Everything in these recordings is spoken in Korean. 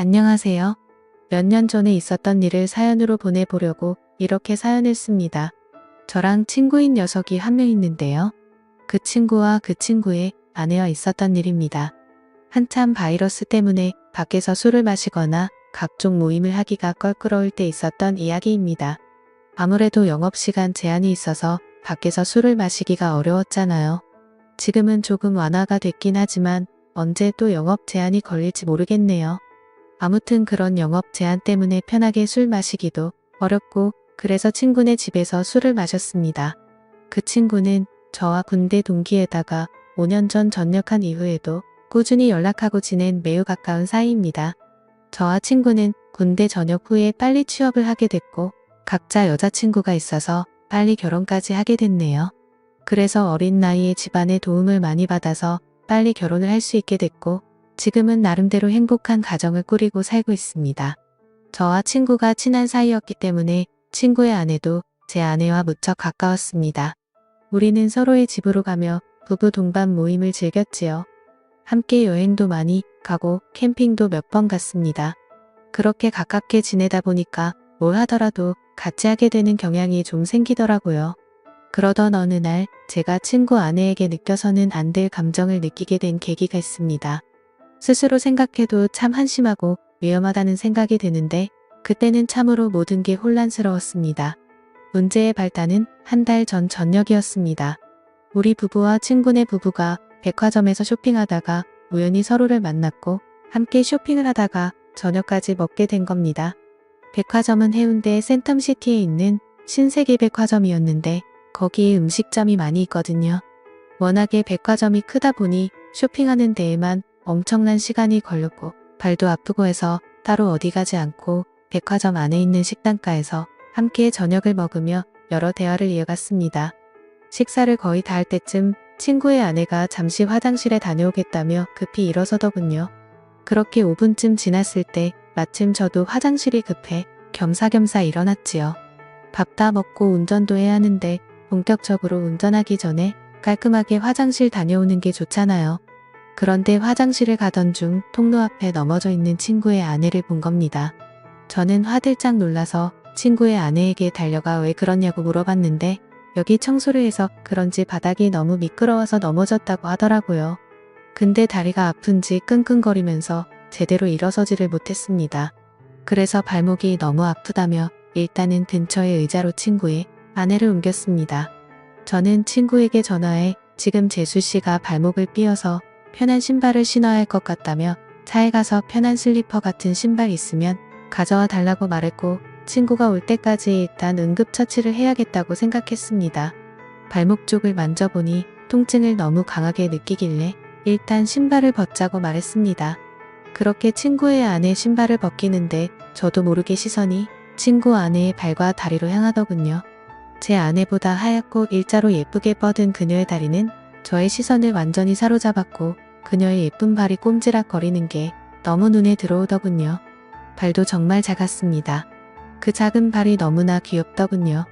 안녕하세요. 몇 년 전에 있었던 일을 사연으로 보내보려고 이렇게 사연을 씁니다. 저랑 친구인 녀석이 한 명 있는데요. 그 친구와 그 친구의 아내와 있었던 일입니다. 한참 바이러스 때문에 밖에서 술을 마시거나 각종 모임을 하기가 껄끄러울 때 있었던 이야기입니다. 아무래도 영업시간 제한이 있어서 밖에서 술을 마시기가 어려웠잖아요. 지금은 조금 완화가 됐긴 하지만 언제 또 영업 제한이 걸릴지 모르겠네요. 아무튼 그런 영업 제한 때문에 편하게 술 마시기도 어렵고 그래서 친구네 집에서 술을 마셨습니다. 그 친구는 저와 군대 동기에다가 5년 전 전역한 이후에도 꾸준히 연락하고 지낸 매우 가까운 사이입니다. 저와 친구는 군대 전역 후에 빨리 취업을 하게 됐고 각자 여자친구가 있어서 빨리 결혼까지 하게 됐네요. 그래서 어린 나이에 집안의 도움을 많이 받아서 빨리 결혼을 할 수 있게 됐고 지금은 나름대로 행복한 가정을 꾸리고 살고 있습니다. 저와 친구가 친한 사이였기 때문에 친구의 아내도 제 아내와 무척 가까웠습니다. 우리는 서로의 집으로 가며 부부 동반 모임을 즐겼지요. 함께 여행도 많이 가고 캠핑도 몇 번 갔습니다. 그렇게 가깝게 지내다 보니까 뭘 하더라도 같이 하게 되는 경향이 좀 생기더라고요. 그러던 어느 날 제가 친구 아내에게 느껴서는 안 될 감정을 느끼게 된 계기가 있습니다. 스스로 생각해도 참 한심하고 위험하다는 생각이 드는데 그때는 참으로 모든 게 혼란스러웠습니다. 문제의 발단은 한 달 전 저녁이었습니다. 우리 부부와 친구네 부부가 백화점에서 쇼핑하다가 우연히 서로를 만났고 함께 쇼핑을 하다가 저녁까지 먹게 된 겁니다. 백화점은 해운대 센텀시티에 있는 신세계 백화점이었는데 거기에 음식점이 많이 있거든요. 워낙에 백화점이 크다 보니 쇼핑하는 데에만 엄청난 시간이 걸렸고 발도 아프고 해서 따로 어디 가지 않고 백화점 안에 있는 식당가에서 함께 저녁을 먹으며 여러 대화를 이어갔습니다. 식사를 거의 다 할 때쯤 친구의 아내가 잠시 화장실에 다녀오겠다며 급히 일어서더군요. 그렇게 5분쯤 지났을 때 마침 저도 화장실이 급해 겸사겸사 일어났지요. 밥 다 먹고 운전도 해야 하는데 본격적으로 운전하기 전에 깔끔하게 화장실 다녀오는 게 좋잖아요. 그런데 화장실을 가던 중 통로 앞에 넘어져 있는 친구의 아내를 본 겁니다. 저는 화들짝 놀라서 친구의 아내에게 달려가 왜 그러냐고 물어봤는데 여기 청소를 해서 그런지 바닥이 너무 미끄러워서 넘어졌다고 하더라고요. 근데 다리가 아픈지 끙끙거리면서 제대로 일어서지를 못했습니다. 그래서 발목이 너무 아프다며 일단은 근처의 의자로 친구의 아내를 옮겼습니다. 저는 친구에게 전화해 지금 재수씨가 발목을 삐어서 편한 신발을 신어야 할 것 같다며 차에 가서 편한 슬리퍼 같은 신발 있으면 가져와 달라고 말했고 친구가 올 때까지 일단 응급처치를 해야겠다고 생각했습니다. 발목 쪽을 만져보니 통증을 너무 강하게 느끼길래 일단 신발을 벗자고 말했습니다. 그렇게 친구의 아내 신발을 벗기는데 저도 모르게 시선이 친구 아내의 발과 다리로 향하더군요. 제 아내보다 하얗고 일자로 예쁘게 뻗은 그녀의 다리는 저의 시선을 완전히 사로잡았고 그녀의 예쁜 발이 꼼지락거리는 게 너무 눈에 들어오더군요. 발도 정말 작았습니다. 그 작은 발이 너무나 귀엽더군요.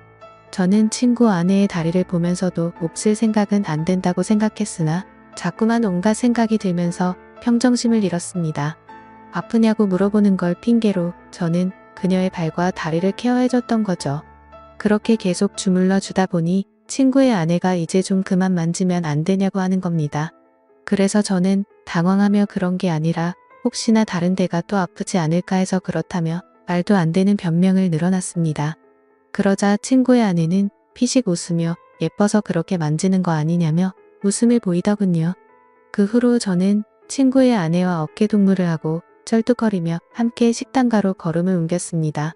저는 친구 아내의 다리를 보면서도 몹쓸 생각은 안 된다고 생각했으나 자꾸만 온갖 생각이 들면서 평정심을 잃었습니다. 아프냐고 물어보는 걸 핑계로 저는 그녀의 발과 다리를 케어해줬던 거죠. 그렇게 계속 주물러 주다 보니 친구의 아내가 이제 좀 그만 만지면 안 되냐고 하는 겁니다. 그래서 저는 당황하며 그런 게 아니라 혹시나 다른 데가 또 아프지 않을까 해서 그렇다며 말도 안 되는 변명을 늘어놨습니다. 그러자 친구의 아내는 피식 웃으며 예뻐서 그렇게 만지는 거 아니냐며 웃음을 보이더군요. 그 후로 저는 친구의 아내와 어깨동무를 하고 쩔뚝거리며 함께 식당가로 걸음을 옮겼습니다.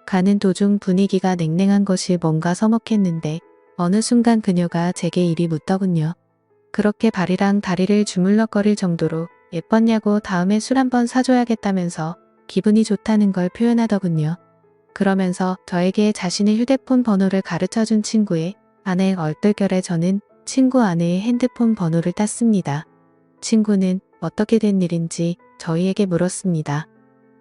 가는 도중 분위기가 냉랭한 것이 뭔가 서먹했는데 어느 순간 그녀가 제게 입이 묻더군요. 그렇게 발이랑 다리를 주물럭거릴 정도로 예뻤냐고 다음에 술 한번 사줘야겠다면서 기분이 좋다는 걸 표현하더군요. 그러면서 저에게 자신의 휴대폰 번호를 가르쳐준 친구의 아내의 얼떨결에 저는 친구 아내의 핸드폰 번호를 땄습니다. 친구는 어떻게 된 일인지 저희에게 물었습니다.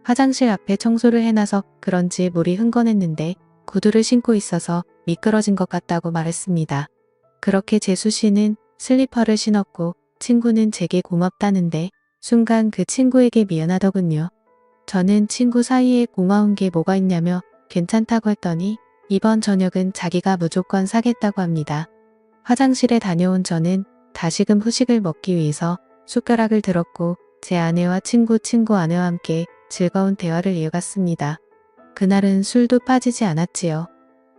화장실 앞에 청소를 해놔서 그런지 물이 흥건했는데 구두를 신고 있어서 미끄러진 것 같다고 말했습니다. 그렇게 재수 씨는 슬리퍼를 신었고 친구는 제게 고맙다는데 순간 그 친구에게 미안하더군요. 저는 친구 사이에 고마운 게 뭐가 있냐며 괜찮다고 했더니 이번 저녁은 자기가 무조건 사겠다고 합니다. 화장실에 다녀온 저는 다시금 후식을 먹기 위해서 숟가락을 들었고 제 아내와 친구 아내와 함께 즐거운 대화를 이어갔습니다. 그날은 술도 빠지지 않았지요.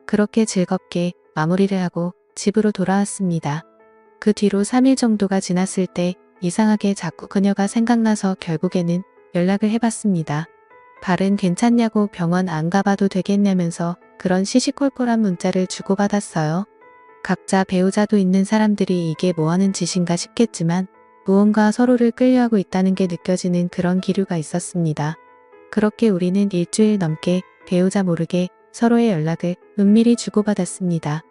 그렇게 즐겁게 마무리를 하고 집으로 돌아왔습니다. 그 뒤로 3일 정도가 지났을 때 이상하게 자꾸 그녀가 생각나서 결국에는 연락을 해봤습니다. 발은 괜찮냐고 병원 안 가봐도 되겠냐면서 그런 시시콜콜한 문자를 주고받았어요. 각자 배우자도 있는 사람들이 이게 뭐하는 짓인가 싶겠지만 무언가 서로를 끌려하고 있다는 게 느껴지는 그런 기류가 있었습니다. 그렇게 우리는 일주일 넘게 배우자 모르게 서로의 연락을 은밀히 주고받았습니다.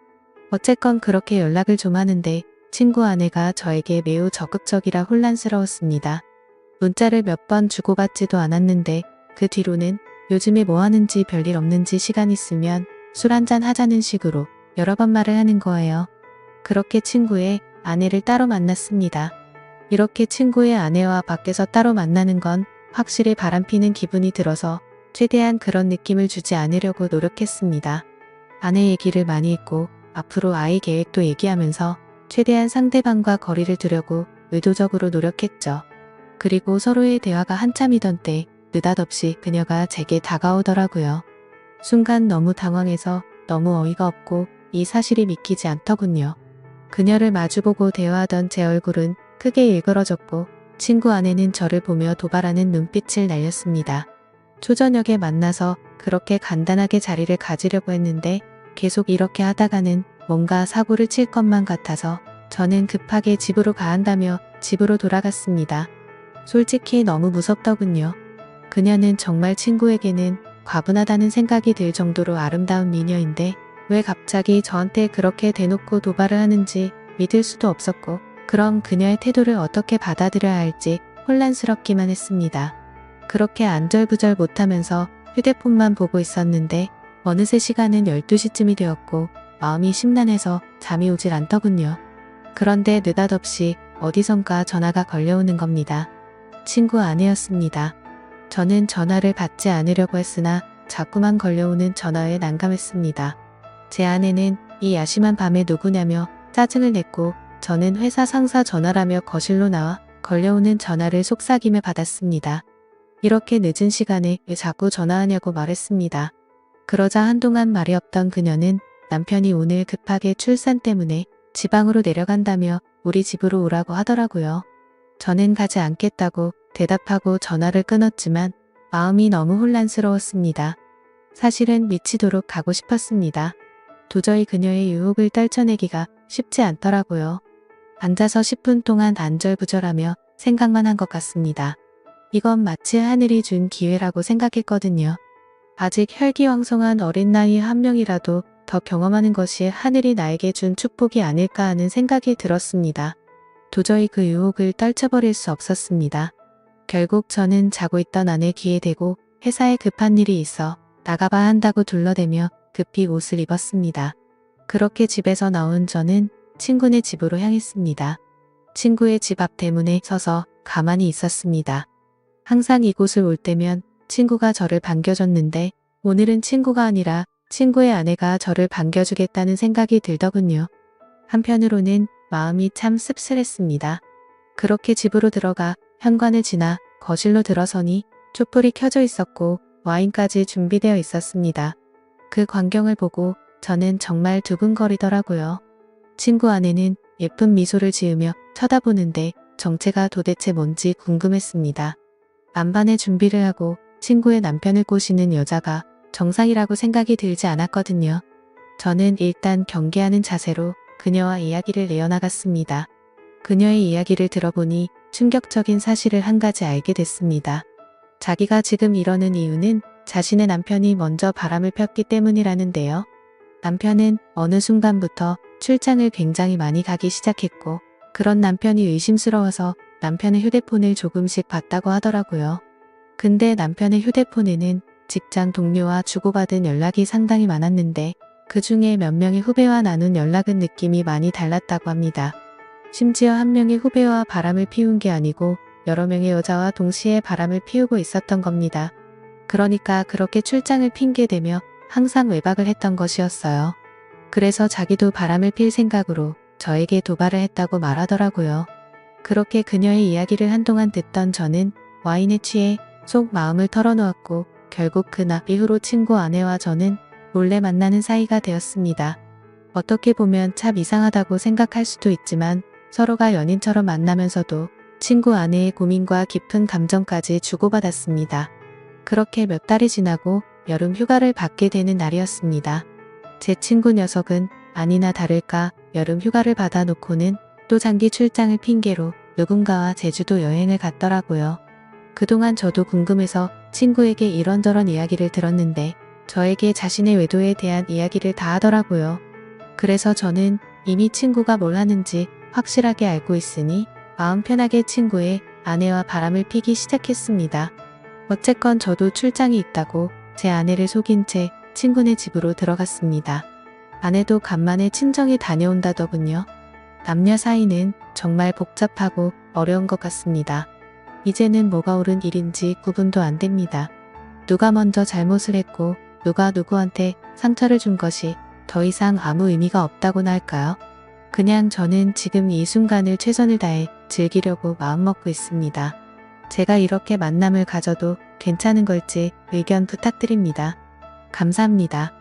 어쨌건 그렇게 연락을 좀 하는데 친구 아내가 저에게 매우 적극적이라 혼란스러웠습니다. 문자를 몇 번 주고받지도 않았는데 그 뒤로는 요즘에 뭐 하는지 별일 없는지 시간 있으면 술 한잔 하자는 식으로 여러 번 말을 하는 거예요. 그렇게 친구의 아내를 따로 만났습니다. 이렇게 친구의 아내와 밖에서 따로 만나는 건 확실히 바람피는 기분이 들어서 최대한 그런 느낌을 주지 않으려고 노력했습니다. 아내 얘기를 많이 했고 앞으로 아이 계획도 얘기하면서 최대한 상대방과 거리를 두려고 의도적으로 노력했죠. 그리고 서로의 대화가 한참이던 때 느닷없이 그녀가 제게 다가오더라고요. 순간 너무 당황해서 너무 어이가 없고 이 사실이 믿기지 않더군요. 그녀를 마주보고 대화하던 제 얼굴은 크게 일그러졌고 친구 아내는 저를 보며 도발하는 눈빛을 날렸습니다. 초저녁에 만나서 그렇게 간단하게 자리를 가지려고 했는데 계속 이렇게 하다가는 뭔가 사고를 칠 것만 같아서 저는 급하게 집으로 가야 한다며 집으로 돌아갔습니다. 솔직히 너무 무섭더군요. 그녀는 정말 친구에게는 과분하다는 생각이 들 정도로 아름다운 미녀인데 왜 갑자기 저한테 그렇게 대놓고 도발을 하는지 믿을 수도 없었고 그럼 그녀의 태도를 어떻게 받아들여야 할지 혼란스럽기만 했습니다. 그렇게 안절부절 못하면서 휴대폰만 보고 있었는데 어느새 시간은 12시쯤이 되었고 마음이 심란해서 잠이 오질 않더군요. 그런데 느닷없이 어디선가 전화가 걸려오는 겁니다. 친구 아내였습니다. 저는 전화를 받지 않으려고 했으나 자꾸만 걸려오는 전화에 난감했습니다. 제 아내는 이 야심한 밤에 누구냐며 짜증을 냈고 저는 회사 상사 전화라며 거실로 나와 걸려오는 전화를 속삭이며 받았습니다. 이렇게 늦은 시간에 왜 자꾸 전화하냐고 말했습니다. 그러자 한동안 말이 없던 그녀는 남편이 오늘 급하게 출산 때문에 지방으로 내려간다며 우리 집으로 오라고 하더라고요. 저는 가지 않겠다고 대답하고 전화를 끊었지만 마음이 너무 혼란스러웠습니다. 사실은 미치도록 가고 싶었습니다. 도저히 그녀의 유혹을 떨쳐내기가 쉽지 않더라고요. 앉아서 10분 동안 안절부절하며 생각만 한 것 같습니다. 이건 마치 하늘이 준 기회라고 생각했거든요. 아직 혈기왕성한 어린 나이 한 명이라도 더 경험하는 것이 하늘이 나에게 준 축복이 아닐까 하는 생각이 들었습니다. 도저히 그 유혹을 떨쳐버릴 수 없었습니다. 결국 저는 자고 있던 아내 귀에 대고 회사에 급한 일이 있어 나가봐야 한다고 둘러대며 급히 옷을 입었습니다. 그렇게 집에서 나온 저는 친구네 집으로 향했습니다. 친구의 집 앞 대문에 서서 가만히 있었습니다. 항상 이곳을 올 때면 친구가 저를 반겨줬는데 오늘은 친구가 아니라 친구의 아내가 저를 반겨주겠다는 생각이 들더군요. 한편으로는 마음이 참 씁쓸했습니다. 그렇게 집으로 들어가 현관을 지나 거실로 들어서니 촛불이 켜져 있었고 와인까지 준비되어 있었습니다. 그 광경을 보고 저는 정말 두근거리더라고요. 친구 아내는 예쁜 미소를 지으며 쳐다보는데 정체가 도대체 뭔지 궁금했습니다. 만반의 준비를 하고 친구의 남편을 꼬시는 여자가 정상이라고 생각이 들지 않았거든요. 저는 일단 경계하는 자세로 그녀와 이야기를 이어나갔습니다. 그녀의 이야기를 들어보니 충격적인 사실을 한 가지 알게 됐습니다. 자기가 지금 이러는 이유는 자신의 남편이 먼저 바람을 폈기 때문이라는데요. 남편은 어느 순간부터 출장을 굉장히 많이 가기 시작했고 그런 남편이 의심스러워서 남편의 휴대폰을 조금씩 봤다고 하더라고요. 근데 남편의 휴대폰에는 직장 동료와 주고받은 연락이 상당히 많았는데 그 중에 몇 명의 후배와 나눈 연락은 느낌이 많이 달랐다고 합니다. 심지어 한 명의 후배와 바람을 피운 게 아니고 여러 명의 여자와 동시에 바람을 피우고 있었던 겁니다. 그러니까 그렇게 출장을 핑계대며 항상 외박을 했던 것이었어요. 그래서 자기도 바람을 필 생각으로 저에게 도발을 했다고 말하더라고요. 그렇게 그녀의 이야기를 한동안 듣던 저는 와인에 취해 속 마음을 털어놓았고 결국 그날 이후로 친구 아내와 저는 몰래 만나는 사이가 되었습니다. 어떻게 보면 참 이상하다고 생각할 수도 있지만 서로가 연인처럼 만나면서도 친구 아내의 고민과 깊은 감정까지 주고받았습니다. 그렇게 몇 달이 지나고 여름 휴가를 받게 되는 날이었습니다. 제 친구 녀석은 아니나 다를까 여름 휴가를 받아놓고는 또 장기 출장을 핑계로 누군가와 제주도 여행을 갔더라고요. 그동안 저도 궁금해서 친구에게 이런저런 이야기를 들었는데 저에게 자신의 외도에 대한 이야기를 다 하더라고요. 그래서 저는 이미 친구가 뭘 하는지 확실하게 알고 있으니 마음 편하게 친구의 아내와 바람을 피기 시작했습니다. 어쨌건 저도 출장이 있다고 제 아내를 속인 채 친구네 집으로 들어갔습니다. 아내도 간만에 친정에 다녀온다더군요. 남녀 사이는 정말 복잡하고 어려운 것 같습니다. 이제는 뭐가 옳은 일인지 구분도 안 됩니다. 누가 먼저 잘못을 했고 누가 누구한테 상처를 준 것이 더 이상 아무 의미가 없다고나 할까요? 그냥 저는 지금 이 순간을 최선을 다해 즐기려고 마음먹고 있습니다. 제가 이렇게 만남을 가져도 괜찮은 걸지 의견 부탁드립니다. 감사합니다.